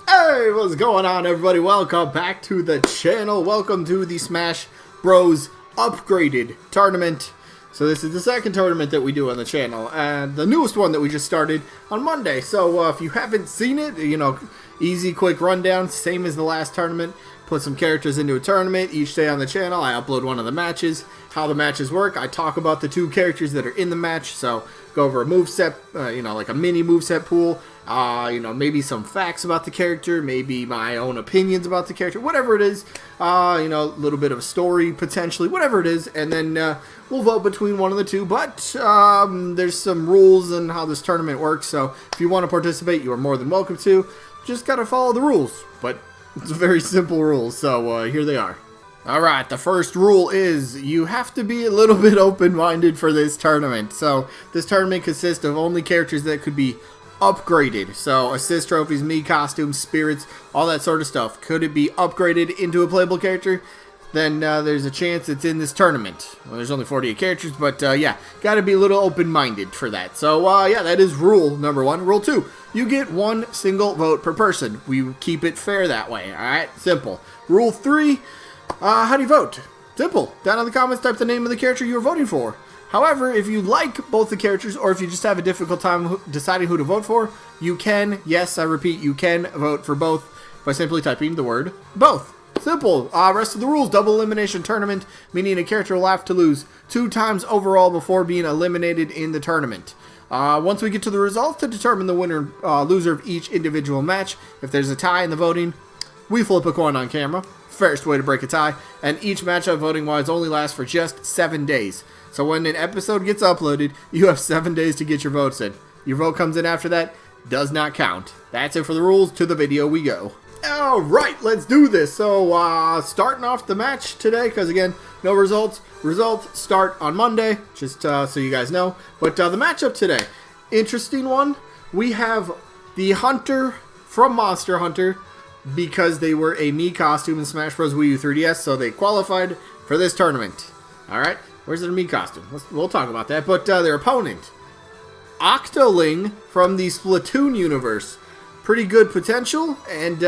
Hey, what's going on, everybody? Welcome back to the channel. Welcome to the Smash Bros. Upgraded tournament. So this is the second tournament that we do on the channel, and the newest one that we just started on Monday. So if you haven't seen it, easy, quick rundown, same as the last tournament. Put some characters into a tournament each day on the channel. I upload one of the matches. How the matches work, I talk about the two characters that are in the match. So go over a moveset, like a mini moveset pool. Maybe some facts about the character, maybe my own opinions about the character, whatever it is. A little bit of a story potentially, whatever it is, and then we'll vote between one of the two. But there's some rules and how this tournament works. So if you want to participate, you are more than welcome to. Just gotta follow the rules, but it's very simple rules. So here they are. Alright, the first rule is you have to be a little bit open-minded for this tournament. So this tournament consists of only characters that could be upgraded. So assist trophies, me costumes, spirits, all that sort of stuff. Could it be upgraded into a playable character? Then there's a chance it's in this tournament. Well, there's only 48 characters, but yeah, gotta be a little open-minded for that. So yeah, that is rule number one. Rule two, you get one single vote per person. We keep it fair that way, alright? Simple. Rule three, how do you vote? Simple. Down in the comments, type the name of the character you're voting for. However, if you like both the characters, or if you just have a difficult time deciding who to vote for, you can, yes, I repeat, you can vote for both by simply typing the word both. Simple. Rest of the rules, double elimination tournament, meaning a character will have to lose 2 times overall before being eliminated in the tournament. Once we get to the results to determine the winner, loser of each individual match, if there's a tie in the voting, we flip a coin on camera. Fairest way to break a tie, and each matchup voting-wise only lasts for just 7 days. So when an episode gets uploaded, you have 7 days to get your votes in. Your vote comes in after that, does not count. That's it for the rules. To the video we go. Alright, let's do this. So, starting off the match today, because again, no results. Results start on Monday, just so you guys know. But the matchup today, interesting one. We have the Hunter from Monster Hunter, because they were a Mii costume in Smash Bros. Wii U 3DS, so they qualified for this tournament. Alright, where's their Mii costume? We'll talk about that. But their opponent, Octoling from the Splatoon universe. Pretty good potential, and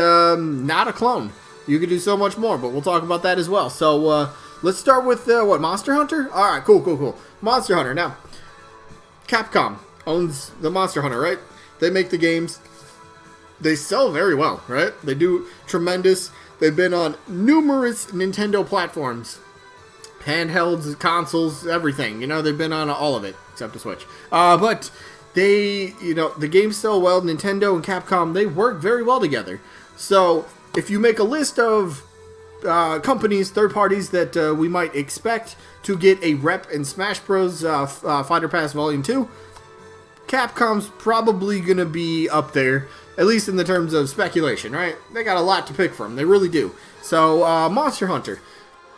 not a clone. You could do so much more, but we'll talk about that as well. So let's start with, what, Monster Hunter? Alright, cool. Monster Hunter. Now, Capcom owns the Monster Hunter, right? They make the games. They sell very well, right? They do tremendous. They've been on numerous Nintendo platforms. Handhelds, consoles, everything. They've been on all of it, except the Switch. But they, the games sell well. Nintendo and Capcom, they work very well together. So, if you make a list of companies, third parties that we might expect to get a rep in Smash Bros. Fighter Pass Volume 2, Capcom's probably going to be up there. At least in the terms of speculation, right? They got a lot to pick from. They really do. So, Monster Hunter.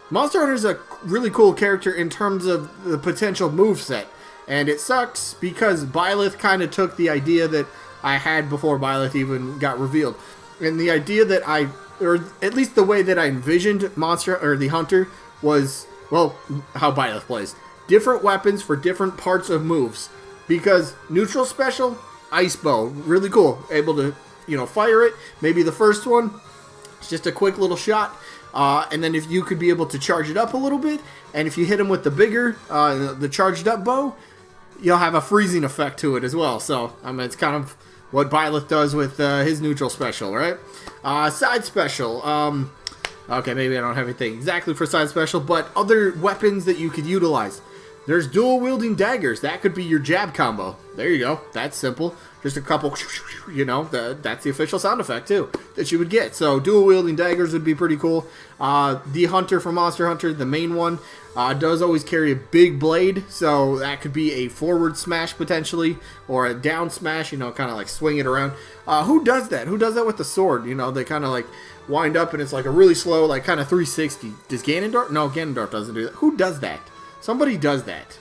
Monster Hunter is a really cool character in terms of the potential moveset. And it sucks because Byleth kind of took the idea that I had before Byleth even got revealed. And the idea that or at least the way that I envisioned the Hunter was, well, how Byleth plays. Different weapons for different parts of moves. Because neutral special, Ice Bow, really cool. Able to, fire it. Maybe the first one, it's just a quick little shot. And then if you could be able to charge it up a little bit, and if you hit him with the bigger, the charged up bow, you'll have a freezing effect to it as well. So, it's kind of what Byleth does with his neutral special, right? Side special. Okay, maybe I don't have anything exactly for side special, but other weapons that you could utilize. There's dual-wielding daggers. That could be your jab combo. There you go. That's simple. Just a couple, that's the official sound effect, too, that you would get. So, dual-wielding daggers would be pretty cool. The Hunter from Monster Hunter, the main one, does always carry a big blade. So, that could be a forward smash, potentially, or a down smash, kind of like swing it around. Who does that? Who does that with the sword? They kind of like wind up, and it's like a really slow, like kind of 360. Does Ganondorf? No, Ganondorf doesn't do that. Who does that? Somebody does that.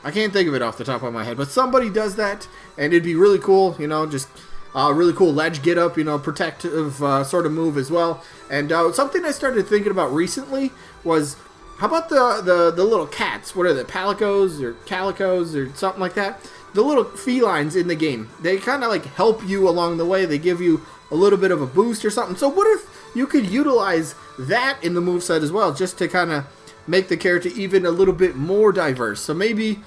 I can't think of it off the top of my head, but somebody does that, and it'd be really cool, just really cool ledge get up, protective sort of move as well. And something I started thinking about recently was, how about the little cats? What are they, palicos or calicos or something like that? The little felines in the game. They kind of like help you along the way. They give you a little bit of a boost or something. So what if you could utilize that in the moveset as well, just to kind of make the character even a little bit more diverse? So maybe,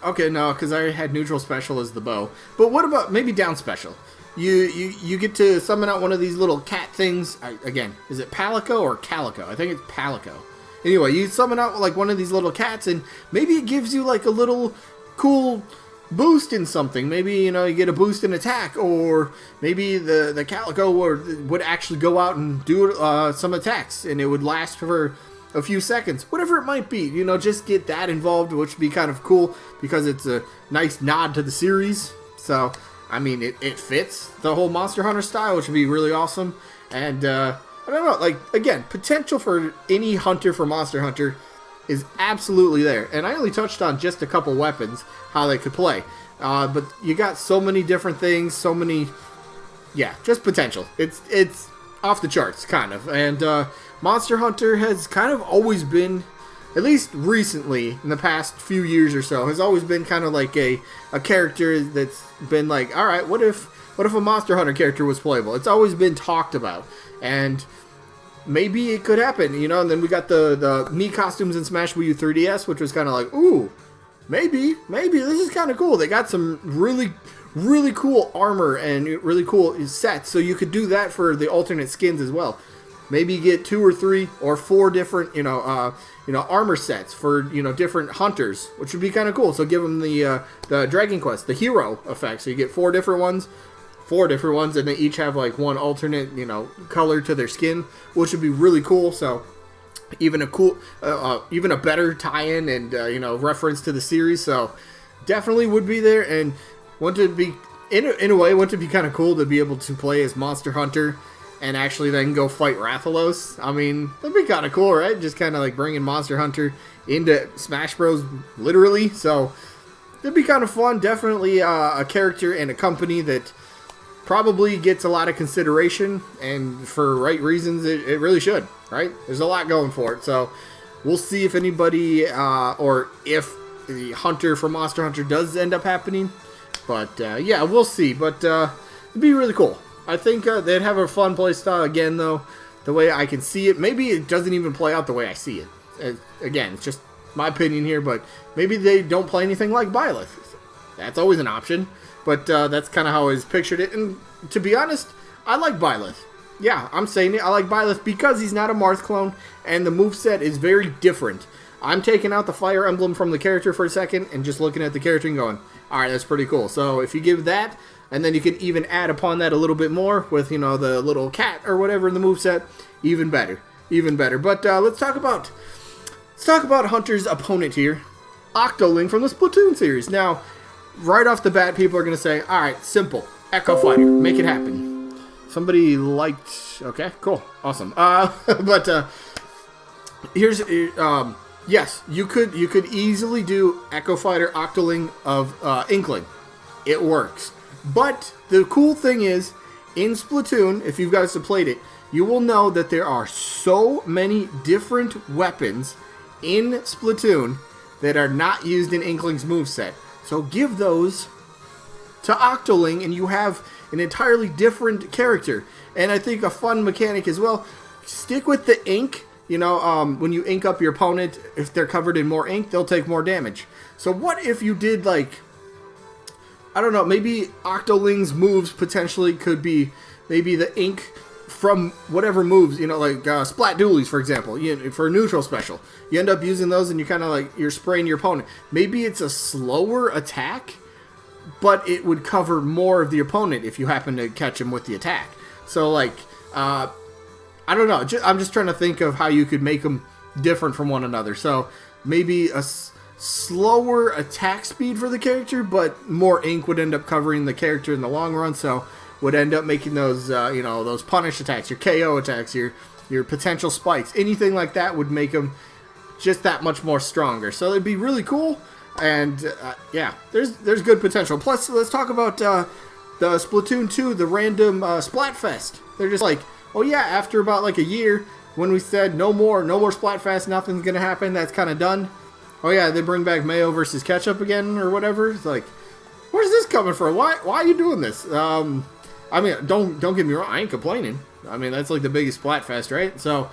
okay, no, because I already had neutral special as the bow. But what about maybe down special? You get to summon out one of these little cat things. Again, is it Palico or Calico? I think it's Palico. Anyway, you summon out like one of these little cats, and maybe it gives you like a little cool boost in something. Maybe, you know, you get a boost in attack, or maybe the Calico would actually go out and do some attacks, and it would last for a few seconds. Whatever it might be, you know, just get that involved, which would be kind of cool because it's a nice nod to the series. So, I mean, it fits the whole Monster Hunter style, which would be really awesome. And, I don't know, like, again, potential for any hunter for Monster Hunter is absolutely there. And I only touched on just a couple weapons, how they could play. But you got so many different things, so many, yeah, just potential. It's off the charts, kind of. And, Monster Hunter has kind of always been, at least recently, in the past few years or so, has always been kind of like a character that's been like, alright, what if a Monster Hunter character was playable? It's always been talked about, and maybe it could happen, you know. And then we got the Mii costumes in Smash Wii U 3DS, which was kind of like, ooh, maybe this is kind of cool. They got some really cool armor and really cool sets, so you could do that for the alternate skins as well. Maybe get 2 or 3 or 4 different, armor sets for, different hunters, which would be kind of cool. So give them the Dragon Quest, the hero effect. So you get 4 different ones, and they each have like one alternate, color to their skin, which would be really cool. So even a better tie-in and reference to the series. So definitely would be there, and wouldn't it be in a way? Wouldn't it be kind of cool to be able to play as Monster Hunter and actually then go fight Rathalos? I mean, that'd be kind of cool, right? Just kind of like bringing Monster Hunter into Smash Bros. Literally. So it'd be kind of fun. Definitely a character and a company that probably gets a lot of consideration, and for right reasons, it really should, right? There's a lot going for it. So we'll see if anybody, or if the Hunter for Monster Hunter does end up happening. But yeah, we'll see. But it'd be really cool. I think they'd have a fun playstyle again, though, the way I can see it. Maybe it doesn't even play out the way I see it. Again, it's just my opinion here, but maybe they don't play anything like Byleth. That's always an option, but that's kind of how I always pictured it. And to be honest, I like Byleth. Yeah, I'm saying it. I like Byleth because he's not a Marth clone, and the moveset is very different. I'm taking out the fire emblem from the character for a second and just looking at the character and going, alright, that's pretty cool. So if you give that, and then you can even add upon that a little bit more with, the little cat or whatever in the moveset, even better. Even better. But let's talk about Hunter's opponent here, Octoling from the Splatoon series. Now, right off the bat, people are going to say, alright, simple. Echo Fighter. Make it happen. Somebody liked... Okay, cool. Awesome. But here's... yes, you could easily do Echo Fighter Octoling of Inkling. It works. But the cool thing is, in Splatoon, if you guys have played it, you will know that there are so many different weapons in Splatoon that are not used in Inkling's moveset. So give those to Octoling, and you have an entirely different character. And I think a fun mechanic as well, stick with the ink. When you ink up your opponent, if they're covered in more ink, they'll take more damage. So what if you did, like, I don't know, maybe Octoling's moves potentially could be maybe the ink from whatever moves, like Splat Dualies, for example, for a neutral special. You end up using those, and you kind of like, you're spraying your opponent. Maybe it's a slower attack, but it would cover more of the opponent if you happen to catch him with the attack. So, like, I don't know. I'm just trying to think of how you could make them different from one another. So maybe a slower attack speed for the character, but more ink would end up covering the character in the long run. So would end up making those, those punish attacks, your KO attacks, your potential spikes, anything like that would make them just that much more stronger. So it'd be really cool. And yeah, there's good potential. Plus, let's talk about the Splatoon 2, the random Splatfest. They're just like, oh yeah, after about like a year, when we said no more Splatfest, nothing's gonna happen, that's kind of done. Oh yeah, they bring back Mayo versus Ketchup again or whatever. It's like, where's this coming from? Why are you doing this? I mean, don't get me wrong, I ain't complaining. I mean, that's like the biggest Splatfest, right? So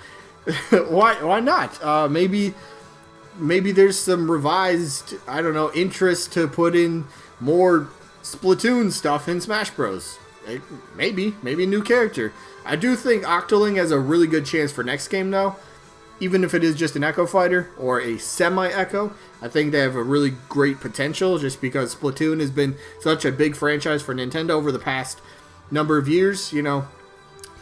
why not? Maybe there's some revised, I don't know, interest to put in more Splatoon stuff in Smash Bros. Maybe a new character. I do think Octoling has a really good chance for next game, though. Even if it is just an Echo Fighter or a semi-Echo, I think they have a really great potential just because Splatoon has been such a big franchise for Nintendo over the past number of years. You know,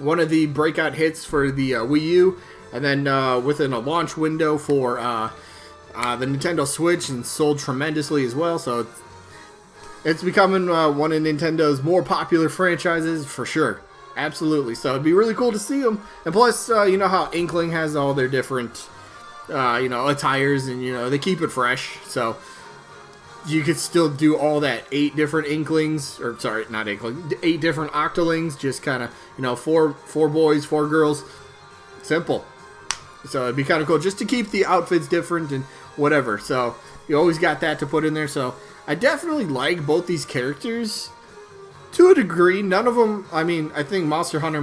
one of the breakout hits for the Wii U, and then within a launch window for the Nintendo Switch, and sold tremendously as well. So it's becoming one of Nintendo's more popular franchises for sure. Absolutely. So it'd be really cool to see them. And plus, you know how Inkling has all their different, you know, attires, and, you know, they keep it fresh. So you could still do all that 8 different Inklings, or sorry, not Inkling, 8 different Octolings, just kind of, you know, four boys, 4 girls. Simple. So it'd be kind of cool just to keep the outfits different and whatever. So you always got that to put in there. So I definitely like both these characters. To a degree, none of them, I mean, I think Monster Hunter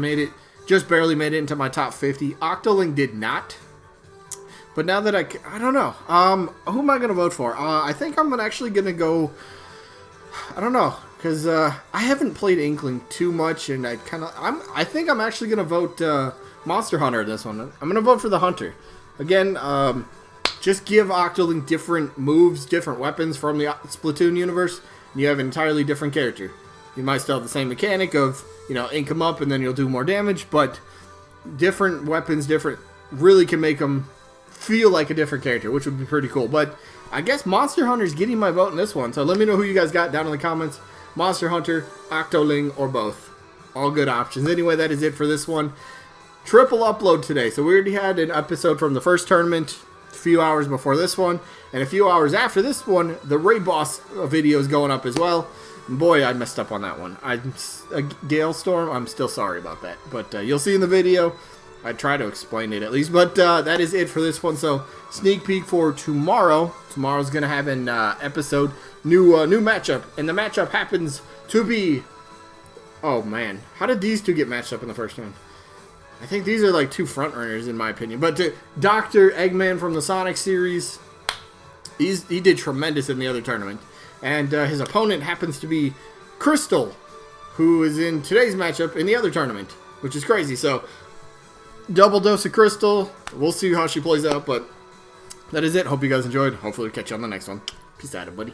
just barely made it into my top 50. Octoling did not. But now that I don't know. Who am I going to vote for? I think I'm actually going to go, I don't know. Because I haven't played Inkling too much, and I think I'm actually going to vote Monster Hunter this one. I'm going to vote for the Hunter. Again, just give Octoling different moves, different weapons from the Splatoon universe, and you have an entirely different character. You might still have the same mechanic of, you know, ink them up and then you'll do more damage, but different weapons, really can make them feel like a different character, which would be pretty cool. But I guess Monster Hunter's getting my vote in this one, so let me know who you guys got down in the comments. Monster Hunter, Octoling, or both. All good options. Anyway, that is it for this one. Triple upload today. So we already had an episode from the first tournament a few hours before this one, and a few hours after this one, the Raid Boss video is going up as well. Boy, I messed up on that one. A Gale Storm, I'm still sorry about that. But you'll see in the video. I try to explain it at least. But that is it for this one. So, sneak peek for tomorrow. Tomorrow's going to have an episode. New matchup. And the matchup happens to be... Oh, man. How did these two get matched up in the first one? I think these are like 2 frontrunners in my opinion. But Dr. Eggman from the Sonic series, he did tremendous in the other tournament. And his opponent happens to be Crystal, who is in today's matchup in the other tournament, which is crazy. So, double dose of Crystal. We'll see how she plays out, but that is it. Hope you guys enjoyed. Hopefully, we'll catch you on the next one. Peace out, everybody.